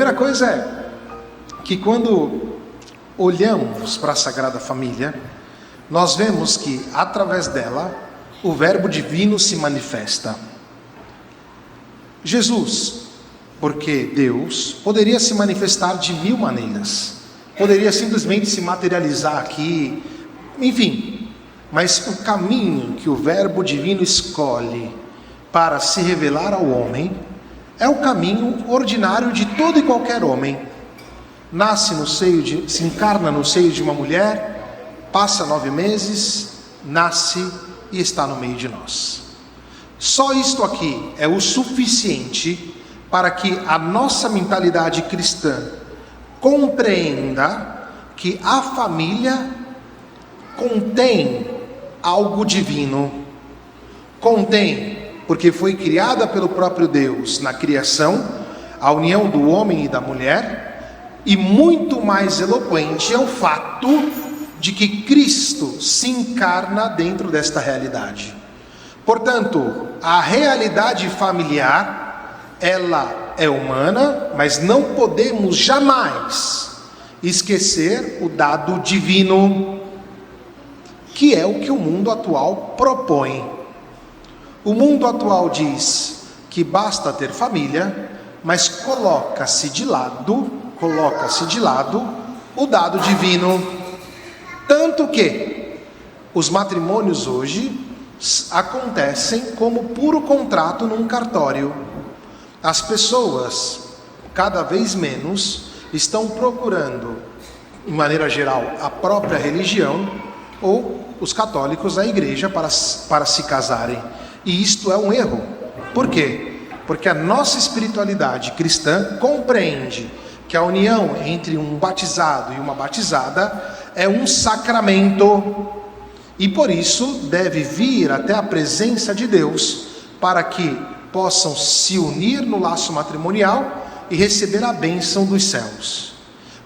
primeira coisa é que quando olhamos para a Sagrada Família, nós vemos que através dela o Verbo Divino se manifesta. Jesus, porque Deus, poderia se manifestar de mil maneiras, poderia simplesmente se materializar aqui, enfim, mas o caminho que o Verbo Divino escolhe para se revelar ao homem é o caminho ordinário de todo e qualquer homem. Se encarna no seio de uma mulher, passa 9 meses, nasce e está no meio de nós. Só isto aqui é o suficiente para que a nossa mentalidade cristã compreenda que a família contém algo divino. Contém, porque foi criada pelo próprio Deus na criação, a união do homem e da mulher, e muito mais eloquente é o fato de que Cristo se encarna dentro desta realidade. Portanto, a realidade familiar, ela é humana, mas não podemos jamais esquecer o dado divino, que é o que o mundo atual propõe. O mundo atual diz que basta ter família, mas coloca-se de lado o dado divino. Tanto que os matrimônios hoje acontecem como puro contrato num cartório. As pessoas, cada vez menos, estão procurando, de maneira geral, a própria religião ou os católicos, a igreja, para se casarem. E isto é um erro. Por quê? Porque a nossa espiritualidade cristã compreende que a união entre um batizado e uma batizada é um sacramento, e por isso deve vir até a presença de Deus para que possam se unir no laço matrimonial e receber a bênção dos céus.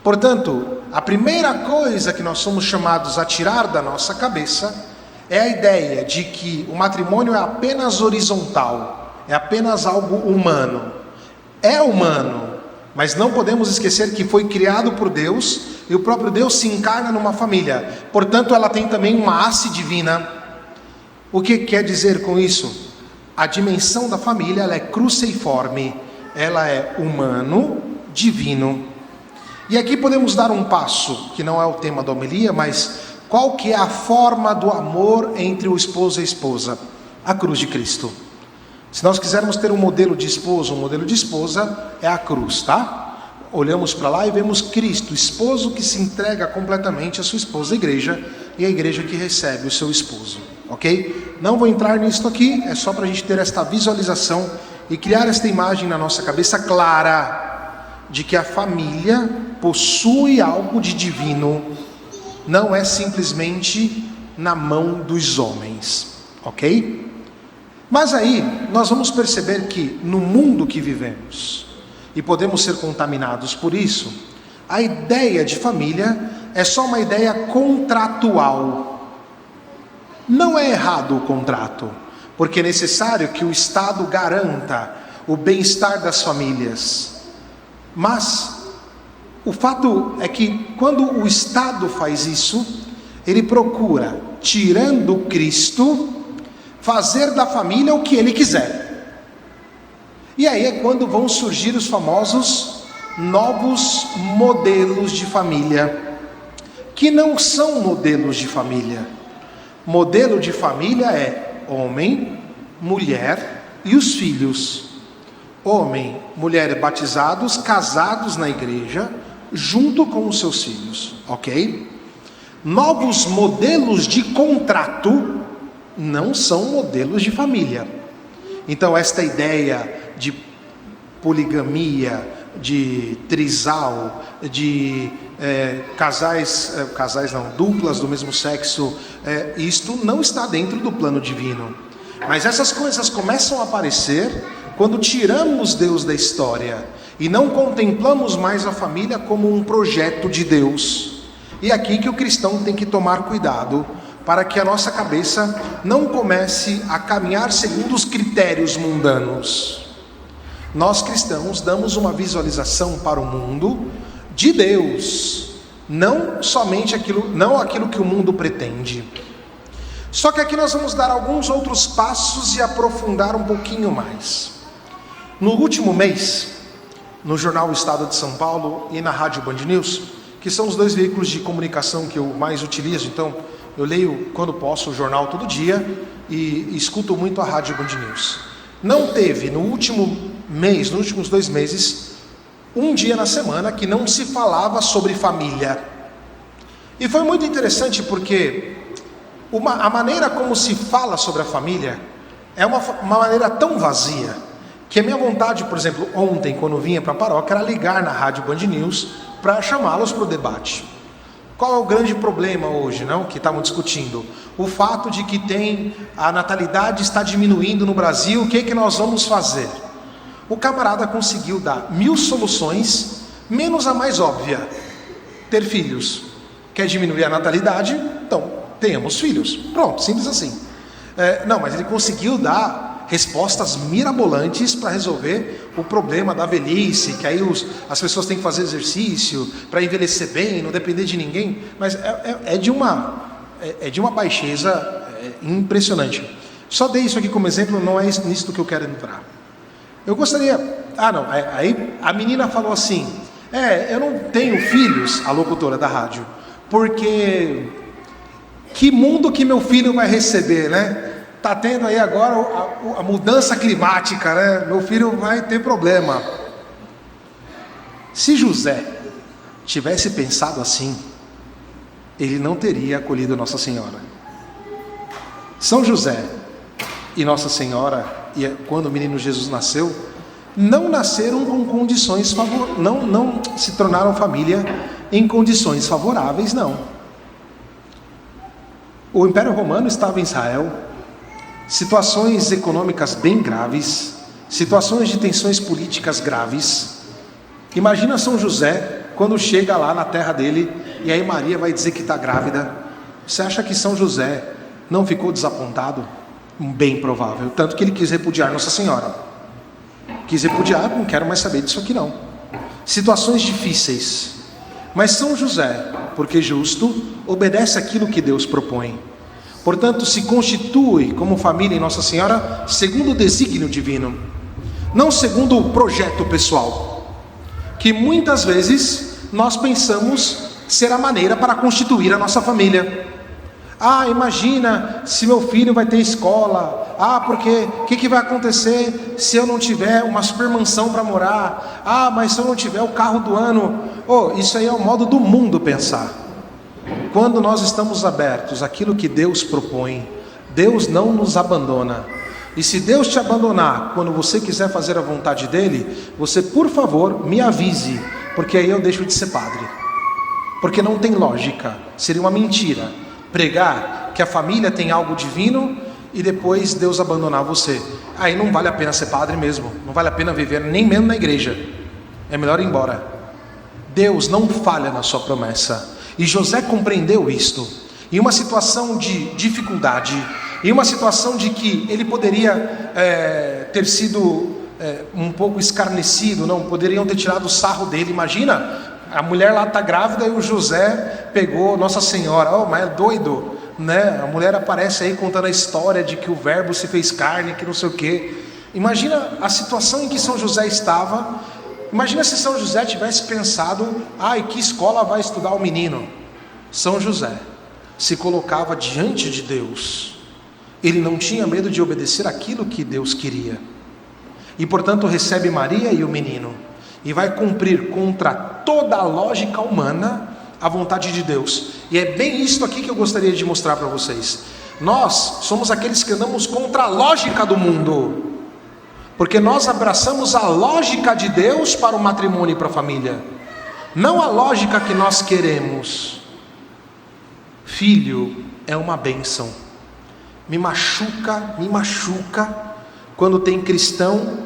Portanto, a primeira coisa que nós somos chamados a tirar da nossa cabeça é a ideia de que o matrimônio é apenas horizontal, é apenas algo humano. É humano, mas não podemos esquecer que foi criado por Deus, e o próprio Deus se encarna numa família. Portanto, ela tem também uma haste divina. O que quer dizer com isso? A dimensão da família, ela é cruciforme, ela é humano, divino. E aqui podemos dar um passo, que não é o tema da homilia, mas qual que é a forma do amor entre o esposo e a esposa? A cruz de Cristo. Se nós quisermos ter um modelo de esposo, um modelo de esposa, é a cruz, tá? Olhamos para lá e vemos Cristo, esposo que se entrega completamente à sua esposa, a igreja, e a igreja que recebe o seu esposo, ok? Não vou entrar nisso aqui, é só para a gente ter esta visualização e criar esta imagem na nossa cabeça clara de que a família possui algo de divino, não é simplesmente na mão dos homens, ok? Mas aí nós vamos perceber que no mundo que vivemos, e podemos ser contaminados por isso, a ideia de família é só uma ideia contratual. Não é errado o contrato, porque é necessário que o Estado garanta o bem-estar das famílias. Mas o fato é que quando o Estado faz isso, ele procura, tirando Cristo, fazer da família o que ele quiser. E aí é quando vão surgir os famosos novos modelos de família, que não são modelos de família. Modelo de família é homem, mulher e os filhos. Homem, mulher batizados, casados na igreja, junto com os seus filhos, ok? Novos modelos de contrato não são modelos de família. Então esta ideia de poligamia, de trisal, de duplas do mesmo sexo, isto não está dentro do plano divino. Mas essas coisas começam a aparecer quando tiramos Deus da história e não contemplamos mais a família como um projeto de Deus. E é aqui que o cristão tem que tomar cuidado, para que a nossa cabeça não comece a caminhar segundo os critérios mundanos. Nós cristãos damos uma visualização para o mundo de Deus, não somente aquilo que o mundo pretende. Só que aqui nós vamos dar alguns outros passos e aprofundar um pouquinho mais. No último mês, no jornal Estado de São Paulo e na Rádio Band News, que são os dois veículos de comunicação que eu mais utilizo, então eu leio quando posso o jornal todo dia e escuto muito a Rádio Band News. Não teve no último mês, nos últimos 2 meses, um dia na semana que não se falava sobre família. E foi muito interessante porque a maneira como se fala sobre a família é uma maneira tão vazia, que a minha vontade, por exemplo, ontem, quando eu vinha para a paróquia, era ligar na Rádio Band News para chamá-los para o debate. Qual é o grande problema hoje, não? Que estavam discutindo? O fato de que a natalidade está diminuindo no Brasil, o que nós vamos fazer? O camarada conseguiu dar 1000 soluções, menos a mais óbvia: ter filhos. Quer diminuir a natalidade? Então, tenhamos filhos. Pronto, simples assim. Não, mas ele conseguiu dar respostas mirabolantes para resolver o problema da velhice, que aí as pessoas têm que fazer exercício para envelhecer bem, não depender de ninguém. Mas é de uma baixeza impressionante. Só dei isso aqui como exemplo, não é nisso que eu quero entrar. Eu gostaria... Aí a menina falou assim: eu não tenho filhos, a locutora da rádio, porque que mundo que meu filho vai receber, né? Tá tendo aí agora a mudança climática, né? Meu filho vai ter problema. Se José tivesse pensado assim, ele não teria acolhido Nossa Senhora. São José e Nossa Senhora, e quando o menino Jesus nasceu, não nasceram com condições favoráveis, não se tornaram família em condições favoráveis, não. O Império Romano estava em Israel, situações econômicas bem graves, situações de tensões políticas graves. Imagina São José quando chega lá na terra dele e aí Maria vai dizer que está grávida. Você acha que São José não ficou desapontado? Bem provável, tanto que ele quis repudiar Nossa Senhora. Quis repudiar, não quero mais saber disso aqui não. Situações difíceis, mas São José, porque justo, obedece aquilo que Deus propõe. Portanto, se constitui como família em Nossa Senhora segundo o desígnio divino, não segundo o projeto pessoal, que muitas vezes nós pensamos ser a maneira para constituir a nossa família. Imagina se meu filho vai ter escola. Porque o que vai acontecer se eu não tiver uma super mansão para morar? Mas se eu não tiver o carro do ano? Isso aí é o modo do mundo pensar. Quando nós estamos abertos àquilo que Deus propõe, Deus não nos abandona. E se Deus te abandonar quando você quiser fazer a vontade dele, você, por favor, me avise, porque aí eu deixo de ser padre. Porque não tem lógica, seria uma mentira pregar que a família tem algo divino e depois Deus abandonar você. Aí não vale a pena ser padre mesmo, não vale a pena viver nem mesmo na igreja, é melhor ir embora. Deus não falha na sua promessa, e José compreendeu isto. Em uma situação de dificuldade, em uma situação de que ele poderia ter sido um pouco escarnecido, não poderiam ter tirado o sarro dele. Imagina, a mulher lá está grávida e o José pegou Nossa Senhora. Mas é doido, né? A mulher aparece aí contando a história de que o verbo se fez carne, que não sei o quê. Imagina a situação em que São José estava. Imagina se São José tivesse pensado: que escola vai estudar o menino? São José se colocava diante de Deus. Ele não tinha medo de obedecer aquilo que Deus queria. E portanto recebe Maria e o menino, e vai cumprir contra toda a lógica humana a vontade de Deus. E é bem isso aqui que eu gostaria de mostrar para vocês. Nós somos aqueles que andamos contra a lógica do mundo, porque nós abraçamos a lógica de Deus para o matrimônio e para a família, não a lógica que nós queremos. Filho é uma bênção. Me machuca quando tem cristão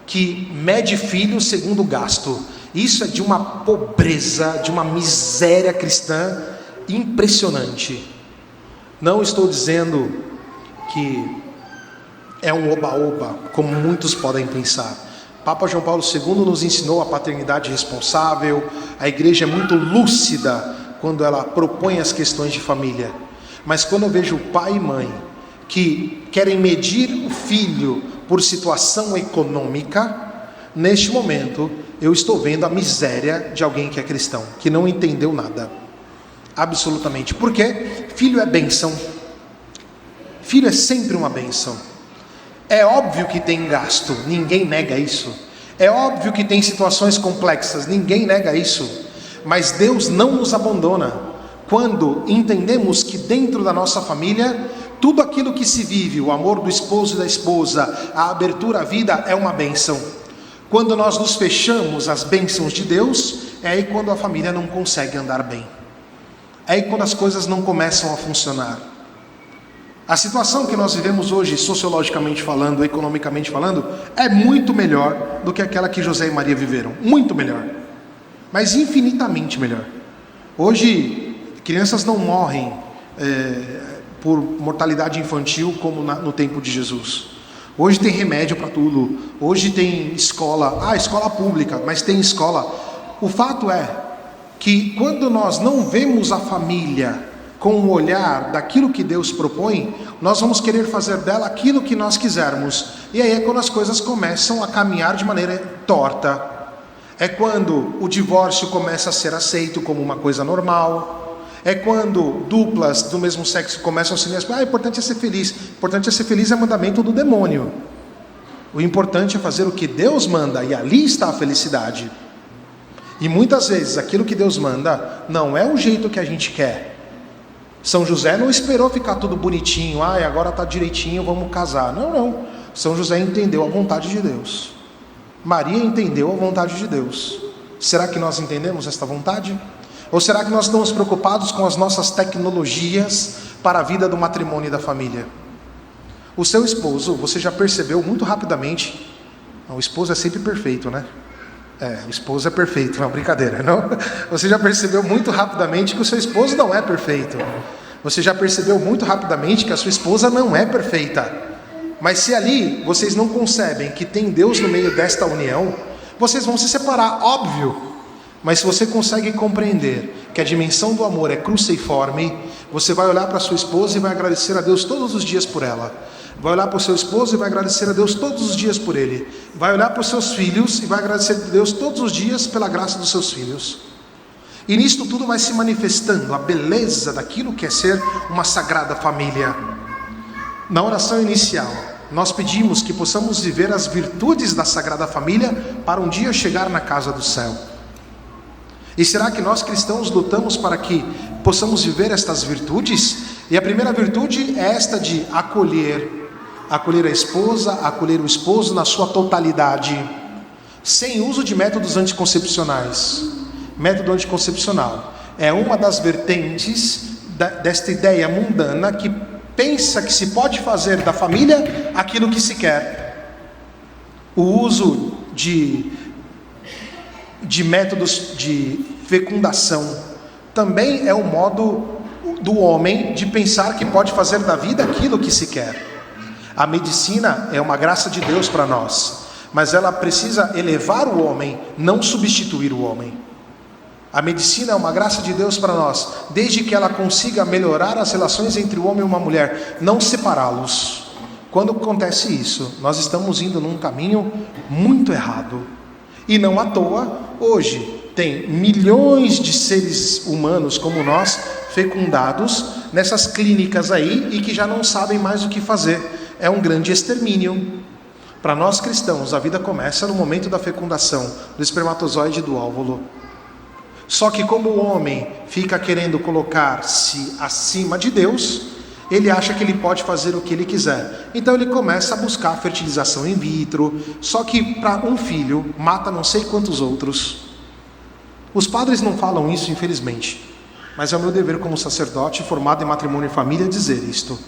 que mede filho segundo gasto. Isso é de uma pobreza, de uma miséria cristã impressionante. Não estou dizendo que é um oba-oba, como muitos podem pensar. Papa João Paulo II nos ensinou a paternidade responsável, a igreja é muito lúcida quando ela propõe as questões de família. Mas quando eu vejo pai e mãe que querem medir o filho por situação econômica, neste momento eu estou vendo a miséria de alguém que é cristão, que não entendeu nada, absolutamente. Porque filho é bênção, filho é sempre uma bênção. É óbvio que tem gasto, ninguém nega isso. É óbvio que tem situações complexas, ninguém nega isso. Mas Deus não nos abandona quando entendemos que dentro da nossa família, tudo aquilo que se vive, o amor do esposo e da esposa, a abertura à vida é uma bênção. Quando nós nos fechamos às bênçãos de Deus, é aí quando a família não consegue andar bem. É aí quando as coisas não começam a funcionar. A situação que nós vivemos hoje, sociologicamente falando, economicamente falando, é muito melhor do que aquela que José e Maria viveram. Muito melhor. Mas infinitamente melhor. Hoje, crianças não morrem por mortalidade infantil como no tempo de Jesus. Hoje tem remédio para tudo. Hoje tem escola. Escola pública, mas tem escola. O fato é que quando nós não vemos a família com o olhar daquilo que Deus propõe, nós vamos querer fazer dela aquilo que nós quisermos. E aí é quando as coisas começam a caminhar de maneira torta. É quando o divórcio começa a ser aceito como uma coisa normal. É quando duplas do mesmo sexo começam a se o importante é ser feliz. O importante é ser feliz é mandamento do demônio. O importante é fazer o que Deus manda, e ali está a felicidade. E muitas vezes aquilo que Deus manda não é o jeito que a gente quer. São José não esperou ficar tudo bonitinho, agora está direitinho, vamos casar. Não. São José entendeu a vontade de Deus. Maria entendeu a vontade de Deus. Será que nós entendemos esta vontade? Ou será que nós estamos preocupados com as nossas tecnologias para a vida do matrimônio e da família? O seu esposo, você já percebeu muito rapidamente, o esposo é sempre perfeito, né? O esposo é perfeito, não, brincadeira, não? Você já percebeu muito rapidamente que o seu esposo não é perfeito. Você já percebeu muito rapidamente que a sua esposa não é perfeita. Mas se ali vocês não concebem que tem Deus no meio desta união, vocês vão se separar, óbvio. Mas se você consegue compreender que a dimensão do amor é cruciforme, você vai olhar para a sua esposa e vai agradecer a Deus todos os dias por ela. Vai olhar para o seu esposo e vai agradecer a Deus todos os dias por ele. Vai olhar para os seus filhos e vai agradecer a Deus todos os dias pela graça dos seus filhos. E nisto tudo vai se manifestando a beleza daquilo que é ser uma sagrada família. Na oração inicial, nós pedimos que possamos viver as virtudes da Sagrada Família para um dia chegar na casa do céu. E será que nós cristãos lutamos para que possamos viver estas virtudes? E a primeira virtude é esta de acolher a esposa, acolher o esposo na sua totalidade, sem uso de métodos anticoncepcionais. Método anticoncepcional é uma das vertentes desta ideia mundana que pensa que se pode fazer da família aquilo que se quer. O uso de métodos de fecundação também é um modo do homem de pensar que pode fazer da vida aquilo que se quer. A medicina é uma graça de Deus para nós, mas ela precisa elevar o homem, não substituir o homem. A medicina é uma graça de Deus para nós, desde que ela consiga melhorar as relações entre o homem e uma mulher, não separá-los. Quando acontece isso, nós estamos indo num caminho muito errado. E não à toa, hoje, tem milhões de seres humanos como nós, fecundados, nessas clínicas aí, e que já não sabem mais o que fazer. É um grande extermínio. Para nós cristãos, a vida começa no momento da fecundação, do espermatozoide e do óvulo. Só que como o homem fica querendo colocar-se acima de Deus, ele acha que ele pode fazer o que ele quiser. Então ele começa a buscar a fertilização in vitro, só que para um filho, mata não sei quantos outros. Os padres não falam isso, infelizmente, mas é o meu dever como sacerdote formado em matrimônio e família dizer isto.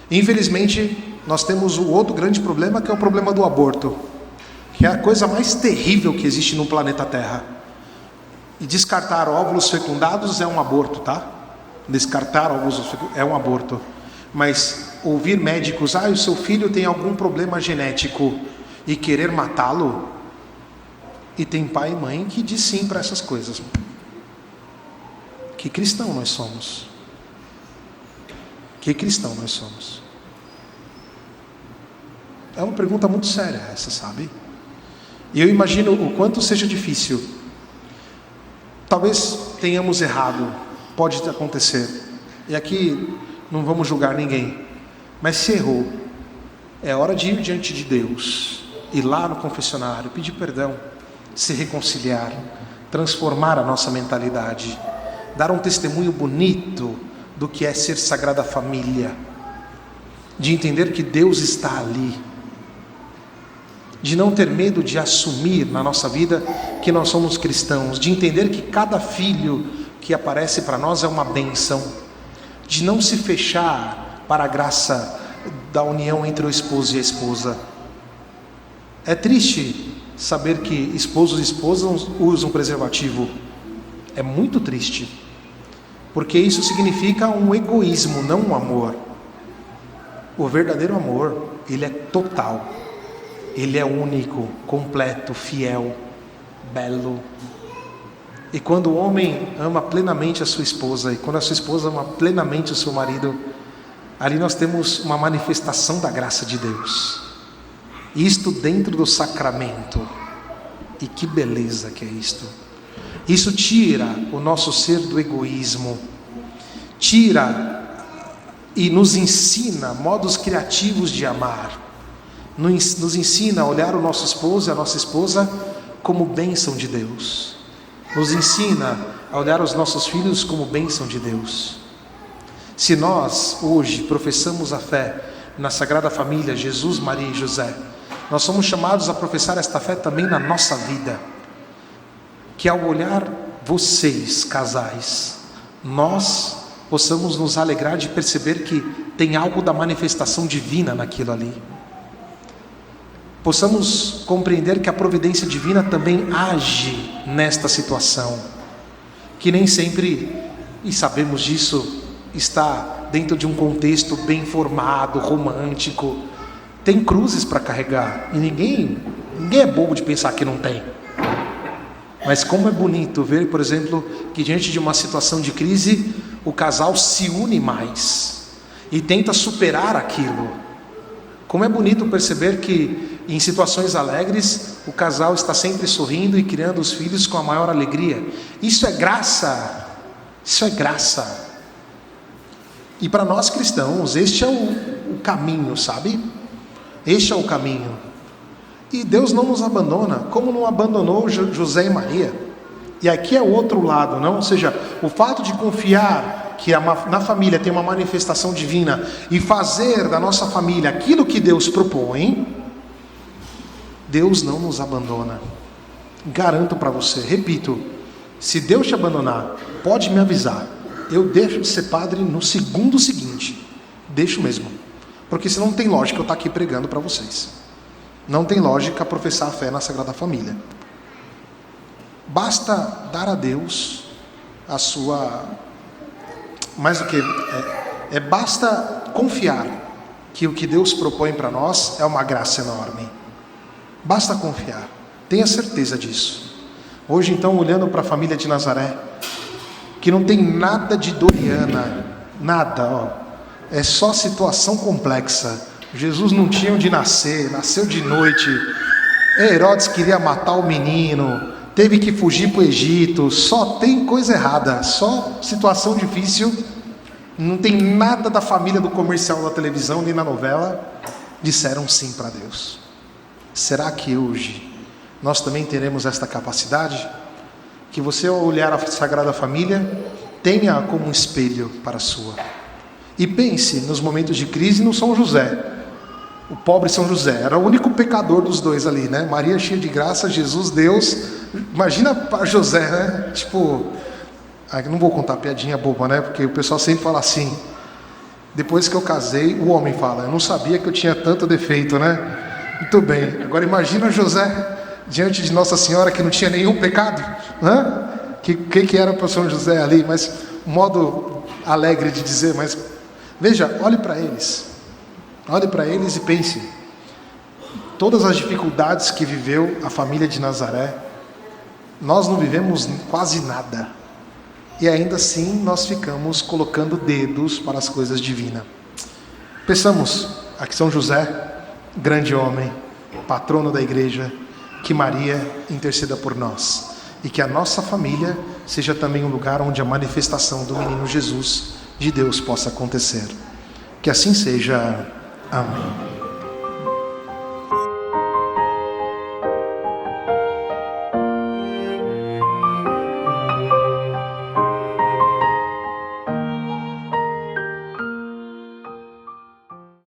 Infelizmente, nós temos o outro grande problema, que é o problema do aborto, que é a coisa mais terrível que existe no planeta Terra. E descartar óvulos fecundados é um aborto, tá? Descartar óvulos é um aborto. Mas ouvir médicos, o seu filho tem algum problema genético. e querer matá-lo. E tem pai e mãe que diz sim para essas coisas. Que cristão nós somos? Que cristão nós somos? É uma pergunta muito séria essa, sabe? E eu imagino o quanto seja difícil. Talvez tenhamos errado, pode acontecer. E aqui não vamos julgar ninguém. Mas se errou, é hora de ir diante de Deus, ir lá no confessionário, pedir perdão, se reconciliar, transformar a nossa mentalidade, dar um testemunho bonito do que é ser Sagrada Família, de entender que Deus está ali, de não ter medo de assumir na nossa vida que nós somos cristãos, de entender que cada filho que aparece para nós é uma bênção, de não se fechar para a graça da união entre o esposo e a esposa. É triste saber que esposos e esposas usam preservativo. É muito triste, porque isso significa um egoísmo, não um amor. O verdadeiro amor, ele é total, ele é único, completo, fiel, belo. E quando o homem ama plenamente a sua esposa, e quando a sua esposa ama plenamente o seu marido, ali nós temos uma manifestação da graça de Deus. Isto dentro do sacramento. E que beleza que é isto. Isso tira o nosso ser do egoísmo, tira e nos ensina modos criativos de amar, nos ensina a olhar o nosso esposo e a nossa esposa como bênção de Deus, nos ensina a olhar os nossos filhos como bênção de Deus. Se nós hoje professamos a fé na Sagrada Família, Jesus, Maria e José, nós somos chamados a professar esta fé também na nossa vida, que ao olhar vocês, casais, nós possamos nos alegrar de perceber que tem algo da manifestação divina naquilo ali. Possamos compreender que a providência divina também age nesta situação, que nem sempre, e sabemos disso, está dentro de um contexto bem formado, romântico. Tem cruzes para carregar, e ninguém é bobo de pensar que não tem. Mas como é bonito ver, por exemplo, que diante de uma situação de crise, o casal se une mais e tenta superar aquilo. Como é bonito perceber que em situações alegres, o casal está sempre sorrindo e criando os filhos com a maior alegria. Isso é graça, isso é graça. E para nós cristãos, este é o caminho, sabe? Este é o caminho. E Deus não nos abandona, como não abandonou José e Maria. E aqui é o outro lado, não? Ou seja, o fato de confiar que na família tem uma manifestação divina e fazer da nossa família aquilo que Deus propõe, Deus não nos abandona. Garanto para você, repito, se Deus te abandonar, pode me avisar. Eu deixo de ser padre no segundo seguinte. Deixo mesmo. Porque senão não tem lógica eu estar aqui pregando para vocês. Não tem lógica professar a fé na Sagrada Família. Basta dar a Deus a sua... Mais do que... basta confiar que o que Deus propõe para nós é uma graça enorme. Basta confiar. Tenha certeza disso. Hoje, então, olhando para a família de Nazaré, que não tem nada de Doriana, nada, ó. É só situação complexa. Jesus não tinha onde nascer, nasceu de noite. Herodes queria matar o menino, teve que fugir para o Egito. Só tem coisa errada, só situação difícil. Não tem nada da família do comercial da televisão nem na novela. Disseram sim para Deus. Será que hoje nós também teremos esta capacidade? Que você, ao olhar a Sagrada Família, tenha como um espelho para a sua. E pense nos momentos de crise no São José. O pobre São José era o único pecador dos dois ali, né? Maria cheia de graça, Jesus, Deus. Imagina para José, né? Tipo, não vou contar piadinha boba, né? Porque o pessoal sempre fala assim. Depois que eu casei, o homem fala, eu não sabia que eu tinha tanto defeito, né? Muito bem. Agora imagina José diante de Nossa Senhora que não tinha nenhum pecado, né? Que era para São José ali? Mas um modo alegre de dizer, mas veja, olhe para eles e pense, todas as dificuldades que viveu a família de Nazaré, nós não vivemos quase nada. E ainda assim nós ficamos colocando dedos para as coisas divinas. Peçamos a que São José, grande homem, patrono da igreja, que Maria interceda por nós. E que a nossa família seja também um lugar onde a manifestação do menino Jesus de Deus possa acontecer. Que assim seja. Amém.